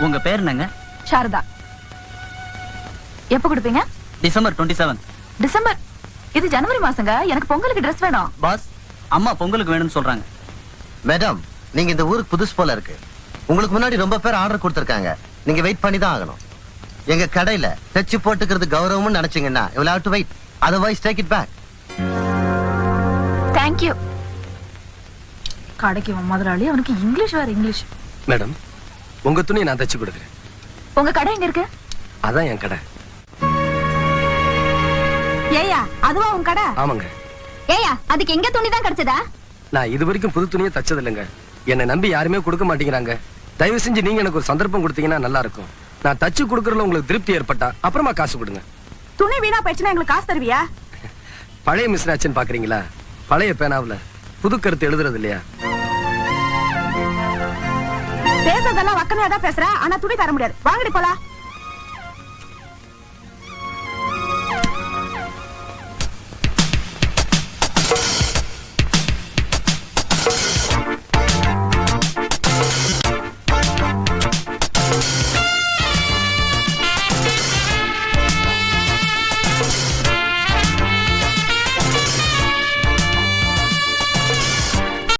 உங்க பேர் என்னங்க? சாரதா. எப்ப கொடுப்பீங்க? டிசம்பர் 27. டிசம்பர்? இது ஜனவரி மாசங்க. எனக்கு பொங்கலுக்கு Dress வேணும். பாஸ், அம்மா பொங்கலுக்கு வேணும்னு சொல்றாங்க. மேடம், நீங்க இந்த ஊருக்கு புதுசு போல இருக்கு. உங்களுக்கு முன்னாடி ரொம்ப பேர் ஆர்டர் கொடுத்திருக்காங்க. நீங்க வெயிட் பண்ணி தான் ஆகணும். எங்க கடையில தச்சு போட்டுக்கிறது கௌரவம்னு நினைச்சீங்கன்னா you will have to wait. Otherwise take it back. Thank you. கடைக்கு முதலாளி, அவனுக்கு இங்கிலீஷ் வேற இங்கிலீஷ். மேடம், உங்க துணியை நான் தச்சு கொடுக்குறேன். உங்க கடை எங்க இருக்கு? அதான் என் கடை. ஏயா, அதுவா உங்க கடை? ஆமாங்க. ஏயா, அதுக்கு எங்க துணி தான் கிடைச்சதா? நான் இது வரைக்கும் புது துணியை தச்சது இல்லைங்க. என்னை நம்பி யாருமே கொடுக்க மாட்டேங்கிறாங்க. தயவு செஞ்சு நீங்க எனக்கு ஒரு சந்தர்ப்பம் கொடுத்தீங்கன்னா நல்லா இருக்கும். நான் தச்சு கொடுக்கறதுல உங்களுக்கு திருப்தி ஏற்பட்டா அப்புறமா காசு கொடுங்க. துணி வீணா போயிடுச்சுன்னா எங்களுக்கு காசு தருவியா? பழைய மிஸ்ராச்சுன்னு பாக்குறீங்களா? பழைய பேனாவுல புது கருத்து எழுதுறது இல்லையா? பேசுறதெல்லாம் வக்கனையா தான் பேசுற, ஆனா துணி தர முடியாது. வாங்கடி போலாம்.